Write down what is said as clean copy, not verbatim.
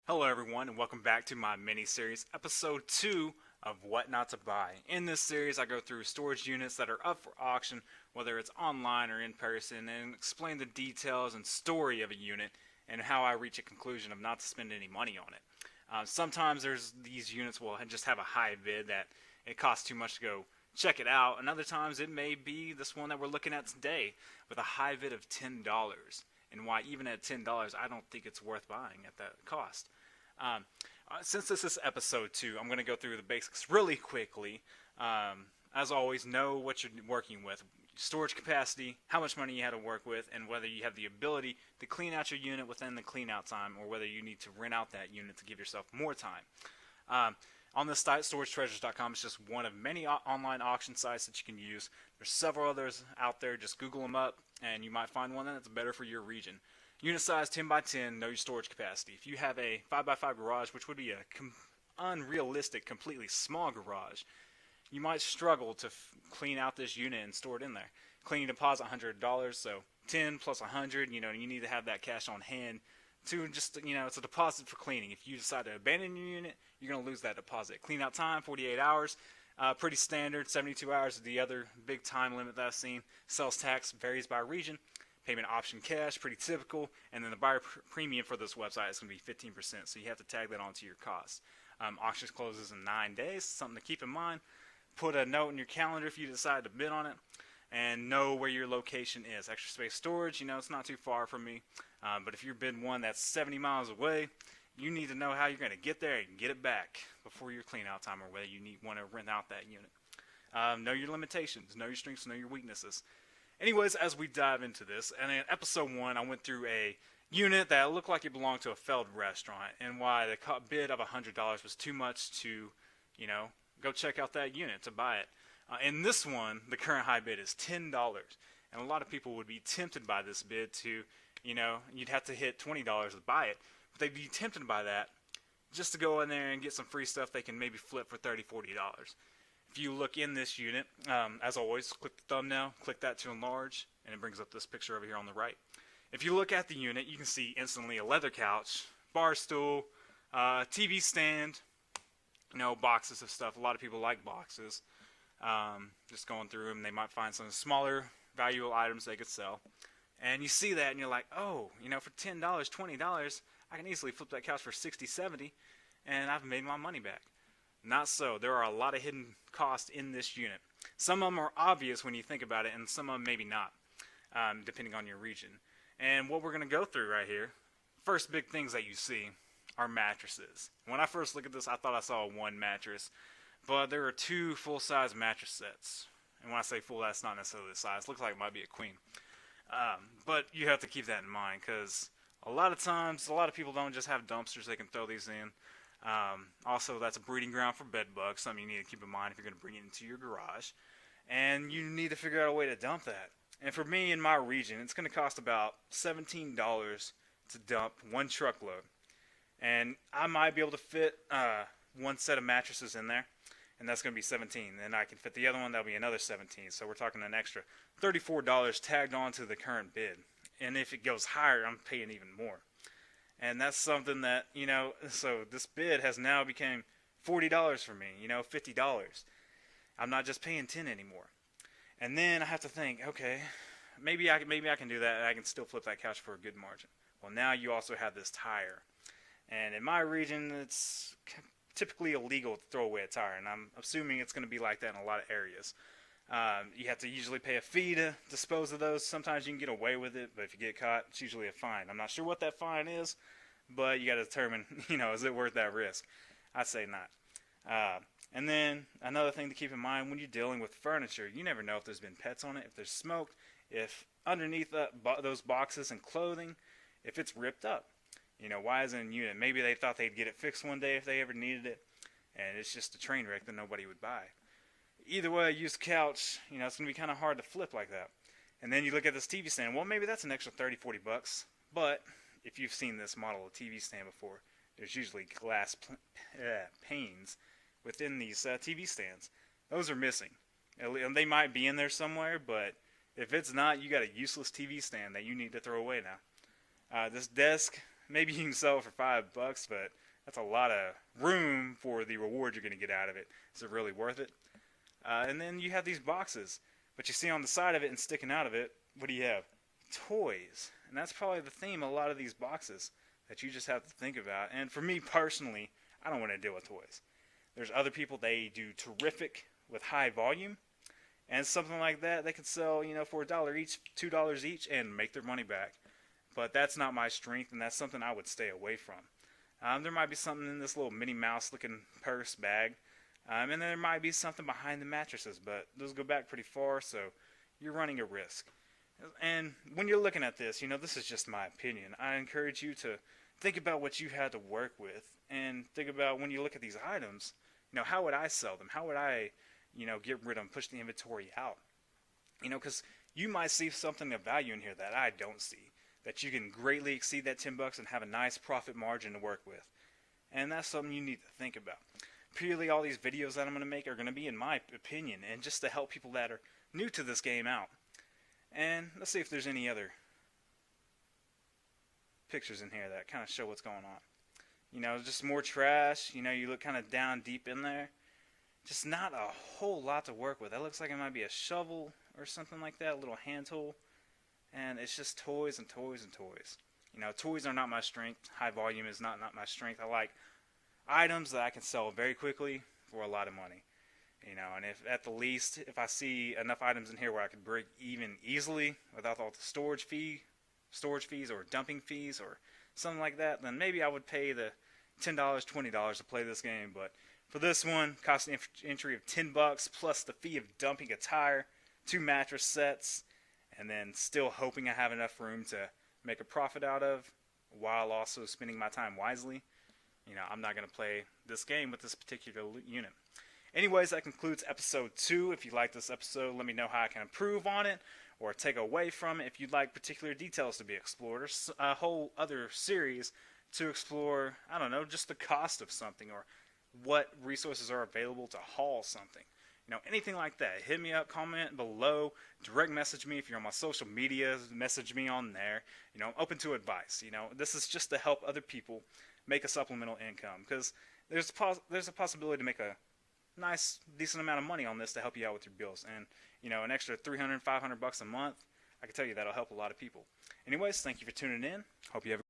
Hello, everyone, and welcome back to my mini-series, episode 2 of What Not to Buy. In this series, I go through storage units that are up for auction, whether it's online or in person, and explain the details and story of a unit and how I reach a conclusion of not to spend any money on it. Sometimes these units will just have a high bid that it costs too much to go check it out, and other times it may be this one that we're looking at today with a high bid of $10. And why even at $10, I don't think it's worth buying at that cost. Since this is episode 2, I'm going to go through the basics really quickly. As always, know what you're working with. Storage capacity, how much money you had to work with, and whether you have the ability to clean out your unit within the clean out time, or whether you need to rent out that unit to give yourself more time. On this site, storagetreasures.com is just one of many online auction sites that you can use. There's several others out there. Just Google them up, and you might find one that's better for your region. Unit size 10 by 10, know your storage capacity. If you have a 5 by 5 garage, which would be a unrealistic, completely small garage, you might struggle to clean out this unit and store it in there. Cleaning deposit $100, so 10 plus 100, you need to have that cash on hand to just, it's a deposit for cleaning. If you decide to abandon your unit, you're going to lose that deposit. Clean out time, 48 hours. Pretty standard. 72 hours is the other big time limit that I've seen. Sales tax varies by region. Payment option cash, pretty typical. And then the buyer premium for this website is going to be 15%, so you have to tag that onto your cost. Auction closes in 9 days, something to keep in mind. Put a note in your calendar if you decide to bid on it. And know where your location is. Extra space storage, it's not too far from me. But if you're bidding one that's 70 miles away, you need to know how you're going to get there and get it back before your clean out time, or whether you want to rent out that unit. Know your limitations, know your strengths, know your weaknesses. Anyways, as we dive into this, and in episode 1, I went through a unit that looked like it belonged to a failed restaurant, and why the bid of $100 was too much to, go check out that unit to buy it. In this one, the current high bid is $10, and a lot of people would be tempted by this bid to, you'd have to hit $20 to buy it, but they'd be tempted by that just to go in there and get some free stuff they can maybe flip for $30, $40. If you look in this unit, as always, click the thumbnail, click that to enlarge, and it brings up this picture over here on the right. If you look at the unit, you can see instantly a leather couch, bar stool, TV stand, boxes of stuff. A lot of people like boxes. Just going through them, they might find some smaller valuable items they could sell. And you see that and you're like, oh, for $10, $20, I can easily flip that couch for $60, $70, and I've made my money back. Not so. There are a lot of hidden costs in this unit. Some of them are obvious when you think about it, and some of them maybe not, depending on your region. And what we're going to go through right here, first big things that you see are mattresses. When I first looked at this, I thought I saw one mattress, but there are 2 full-size mattress sets. And when I say full, that's not necessarily the size. It looks like it might be a queen. But you have to keep that in mind, because a lot of times, a lot of people don't just have dumpsters they can throw these in. Also, that's a breeding ground for bed bugs, something you need to keep in mind if you're going to bring it into your garage. And you need to figure out a way to dump that. And for me, in my region, it's going to cost about $17 to dump 1 truckload. And I might be able to fit 1 set of mattresses in there, and that's going to be $17. Then I can fit the other one, that'll be another $17. So we're talking an extra $34 tagged on to the current bid. And if it goes higher, I'm paying even more. And that's something that, so this bid has now become $40 for me, $50. I'm not just paying $10 anymore. And then I have to think, okay, maybe I can do that, and I can still flip that couch for a good margin. Well, now you also have this tire. And in my region, it's typically illegal to throw away a tire, and I'm assuming it's going to be like that in a lot of areas. You have to usually pay a fee to dispose of those. Sometimes you can get away with it, but if you get caught, it's usually a fine. I'm not sure what that fine is, but you got to determine, is it worth that risk? I'd say not. And then another thing to keep in mind when you're dealing with furniture, you never know if there's been pets on it, if there's smoke, if underneath those boxes and clothing, if it's ripped up. Why is it in a unit? Maybe they thought they'd get it fixed one day if they ever needed it, and it's just a train wreck that nobody would buy. Either way, a used couch, it's going to be kind of hard to flip like that. And then you look at this TV stand. Well, maybe that's an extra $30, $40. But if you've seen this model of TV stand before, there's usually glass panes within these TV stands. Those are missing. And they might be in there somewhere, but if it's not, you got a useless TV stand that you need to throw away now. This desk maybe you can sell it for $5, but that's a lot of room for the reward you're going to get out of it. Is it really worth it? And then you have these boxes, but you see on the side of it and sticking out of it, what do you have? Toys. And that's probably the theme of a lot of these boxes that you just have to think about. And for me personally, I don't want to deal with toys. There's other people, they do terrific with high volume, and something like that they could sell, for $1 each, $2 each, and make their money back. But that's not my strength, and that's something I would stay away from. There might be something in this little Minnie Mouse looking purse bag, and then there might be something behind the mattresses, but those go back pretty far, so you're running a risk. And when you're looking at this, this is just my opinion. I encourage you to think about what you had to work with, and think about when you look at these items, how would I sell them? How would I, get rid of them, push the inventory out? Because you might see something of value in here that I don't see, that you can greatly exceed that $10 and have a nice profit margin to work with. And that's something you need to think about. Purely all these videos that I'm going to make are going to be, in my opinion, and just to help people that are new to this game out. And let's see if there's any other pictures in here that kind of show what's going on. Just more trash. You look kind of down deep in there. Just not a whole lot to work with. That looks like it might be a shovel or something like that, a little hand tool. And it's just toys and toys and toys. Toys are not my strength. High volume is not my strength. I like items that I can sell very quickly for a lot of money. And if at the least, if I see enough items in here where I could break even easily without all the storage fees or dumping fees or something like that, then maybe I would pay the $10, $20 to play this game. But for this one, cost entry of $10 plus the fee of dumping a tire, 2 mattress sets, and then still hoping I have enough room to make a profit out of while also spending my time wisely. I'm not going to play this game with this particular unit. Anyways, that concludes episode 2. If you like this episode, let me know how I can improve on it or take away from it. If you'd like particular details to be explored or a whole other series to explore, I don't know, just the cost of something or what resources are available to haul something. Anything like that. Hit me up, comment below, direct message me if you're on my social media, message me on there. I'm open to advice. This is just to help other people make a supplemental income, because there's a possibility to make a nice, decent amount of money on this to help you out with your bills. And, an extra $300, $500 a month, I can tell you that'll help a lot of people. Anyways, thank you for tuning in. Hope you have a